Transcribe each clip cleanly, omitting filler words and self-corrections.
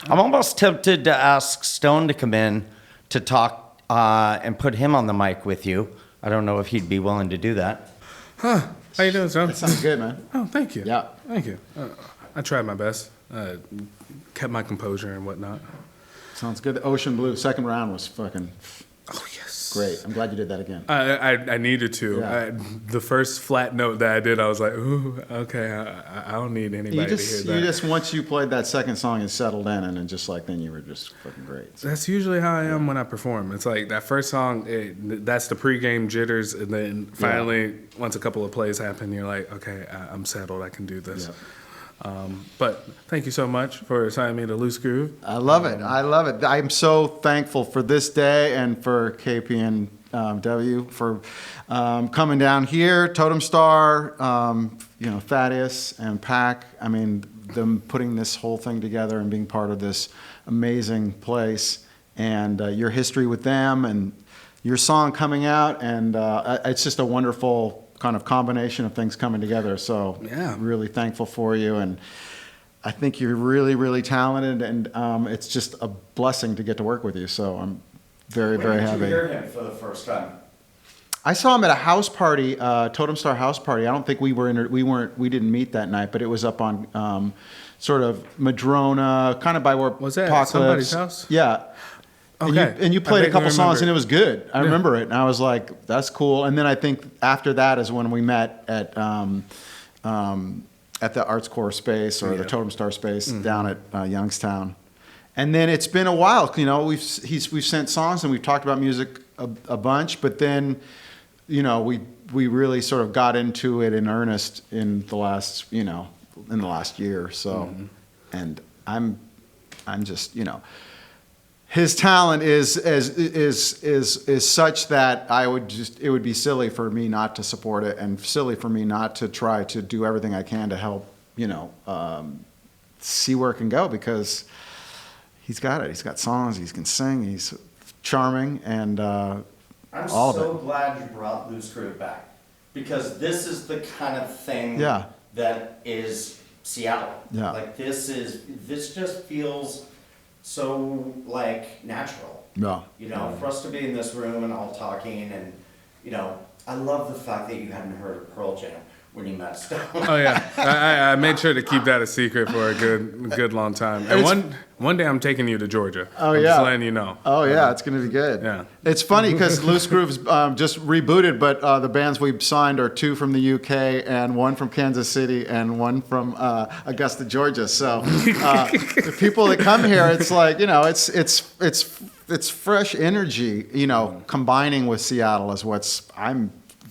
I'm almost tempted to ask Stone to come in to talk and put him on the mic with you. I don't know if he'd be willing to do that. Huh. How you doing, Stone? That sounds good, man. Oh, thank you. Yeah. Thank you. I tried my best. Kept my composure and whatnot. Sounds good. The Ocean Blue second round was fucking Oh, yes. great. I'm glad you did that again. I needed to. Yeah. The first flat note that I did, I was like, ooh, okay, I don't need anybody to hear that. You just, once you played that second song, you settled in, and then just like, then you were just fucking great. So. That's usually how I am when I perform. It's like that first song, that's the pregame jitters, and then finally, once a couple of plays happen, you're like, okay, I'm settled, I can do this. Yeah. But thank you so much for assigning me to Loosegroove. I love it. I love it. I'm so thankful for this day and for KPNW for coming down here. Totem Star, Thaddeus and Pac. I mean, them putting this whole thing together and being part of this amazing place, and your history with them and your song coming out, and it's just a wonderful kind of combination of things coming together. So yeah, really thankful for you, and I think you're really, really talented, and it's just a blessing to get to work with you. So I'm very, very happy. When did you hear him for the first time? I saw him at a house party, Totem Star house party. I don't think we didn't meet that night, but it was up on sort of Madrona, kind of by where was that Apocalypse. at somebody's house? Yeah. Okay. And you played a couple songs, and it it. was good. I remember it, and I was like, "That's cool." And then I think after that is when we met at the Arts Corps space or the Totem Star space down at Youngstown. And then it's been a while. You know, we've sent songs and we've talked about music a bunch, but then, you know, we really sort of got into it in earnest in the last year. So, and I'm just, you know. His talent is such that it would be silly for me not to support it, and silly for me not to try to do everything I can to help, see where it can go, because he's got it. He's got songs. He can sing. He's charming, and I'm all of so it. glad you brought Loosegroove back, because this is the kind of thing that is Seattle. Yeah. Like this just feels so like natural. Yeah. You know, for us to be in this room and all talking, and I love the fact that you hadn't heard of Pearl Jam when you met Stone. Oh yeah, I made sure to keep that a secret for a good long time. And one day I'm taking you to Georgia. Oh, I'm yeah. just letting you know. Oh yeah, it's going to be good. Yeah. It's funny because Loosegroove's just rebooted, but the bands we've signed are 2 from the UK and 1 from Kansas City and 1 from Augusta, Georgia. So the people that come here, it's like, it's fresh energy, combining with Seattle is what's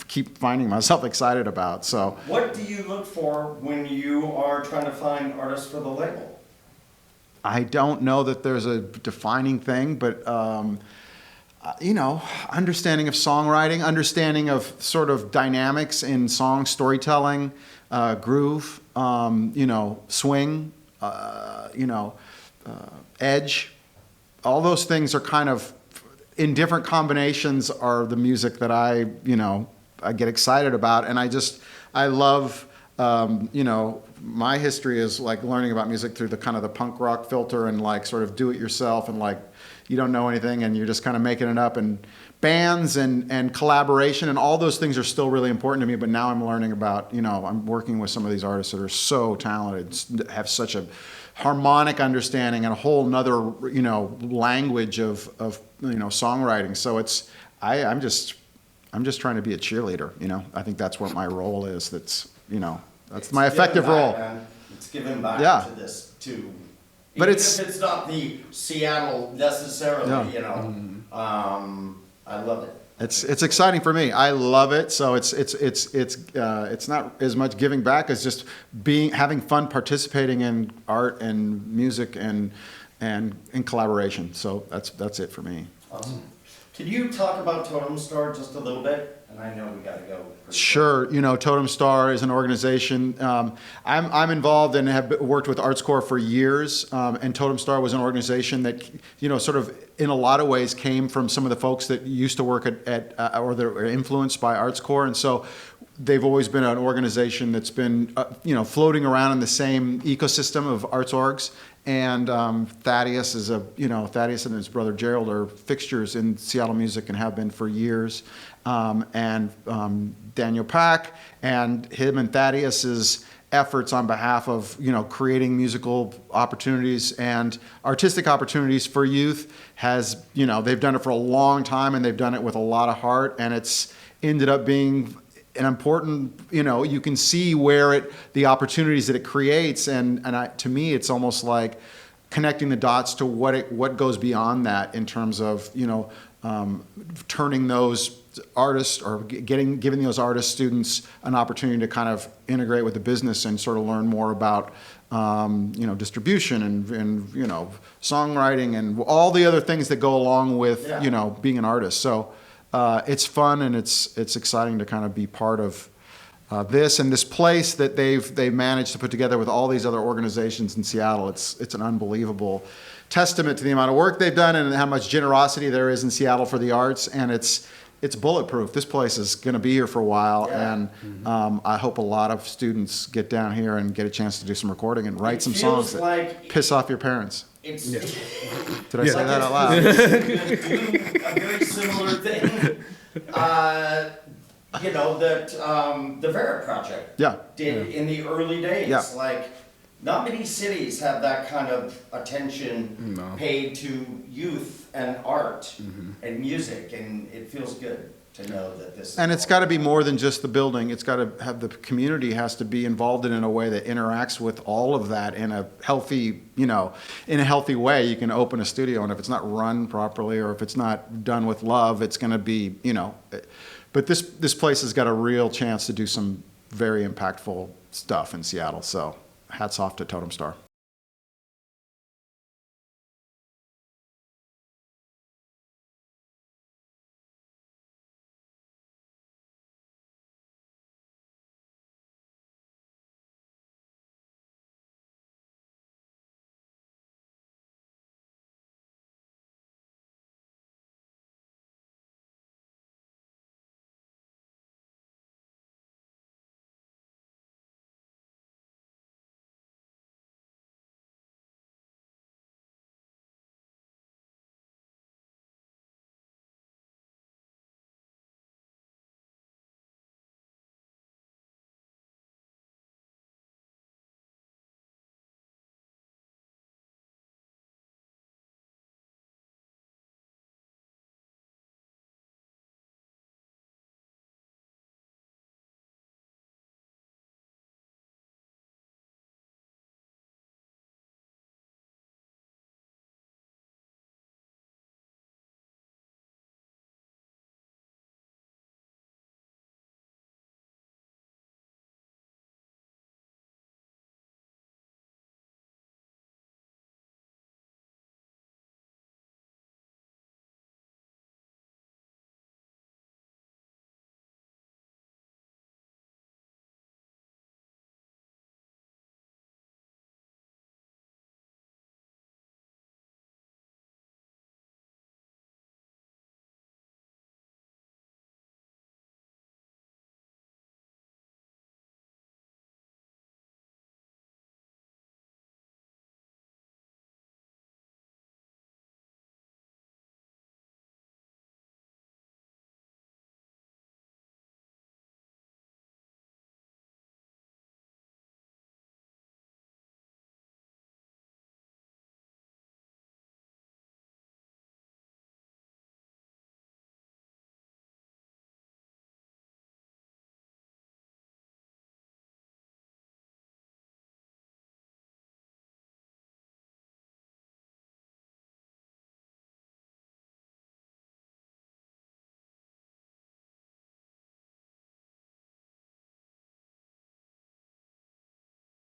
keep finding myself excited about. So What do you look for when you are trying to find artists for the label? I don't know that there's a defining thing, but understanding of songwriting, understanding of sort of dynamics in song storytelling, groove, swing, edge. All those things are kind of in different combinations are the music that I get excited about, and I love. My history is like learning about music through the kind of the punk rock filter and like sort of do it yourself, and like you don't know anything and you're just kind of making it up, and bands and collaboration and all those things are still really important to me. But now I'm learning about, I'm working with some of these artists that are so talented, have such a harmonic understanding and a whole nother, language of songwriting. So I'm just trying to be a cheerleader, I think that's what my role is. That's my effective role. Man. It's giving back to this too. But Even if it's not the Seattle necessarily, I love it. It's exciting for me. I love it. So it's not as much giving back as just having fun participating in art and music and in collaboration. So that's it for me. Awesome. Can you talk about Totem Star just a little bit? And I know we got to go. Sure. Totem Star is an organization. I'm involved and have worked with Arts Corps for years. And Totem Star was an organization that, sort of in a lot of ways came from some of the folks that used to work at or that were influenced by Arts Corps. And so they've always been an organization that's been, floating around in the same ecosystem of arts orgs. And Thaddeus Thaddeus and his brother Gerald are fixtures in Seattle music and have been for years. And Daniel Pack and him and Thaddeus's efforts on behalf of, creating musical opportunities and artistic opportunities for youth has, they've done it for a long time, and they've done it with a lot of heart, and it's ended up being an important, you can see where the opportunities that it creates, and to me, it's almost like connecting the dots to what goes beyond that in terms of, turning those artists or giving those artist students an opportunity to kind of integrate with the business and sort of learn more about, distribution and songwriting and all the other things that go along with, being an artist. So it's fun, and it's exciting to kind of be part of this and this place that they've managed to put together with all these other organizations in Seattle. It's an unbelievable testament to the amount of work they've done and how much generosity there is in Seattle for the arts, and it's bulletproof. This place is going to be here for a while, and I hope a lot of students get down here and get a chance to do some recording and write some songs that piss off your parents. Did I say that out loud? A very similar thing. That the Vera Project did in the early days. Yeah. Like, not many cities have that kind of attention paid to youth and art and music, and it feels good to know that this. And it's got to be more than just the building. It's got to have the community has to be involved in a way that interacts with all of that in a healthy, way. You can open a studio, and if it's not run properly or if it's not done with love, it's going to be, But this place has got a real chance to do some very impactful stuff in Seattle. So hats off to Totem Star.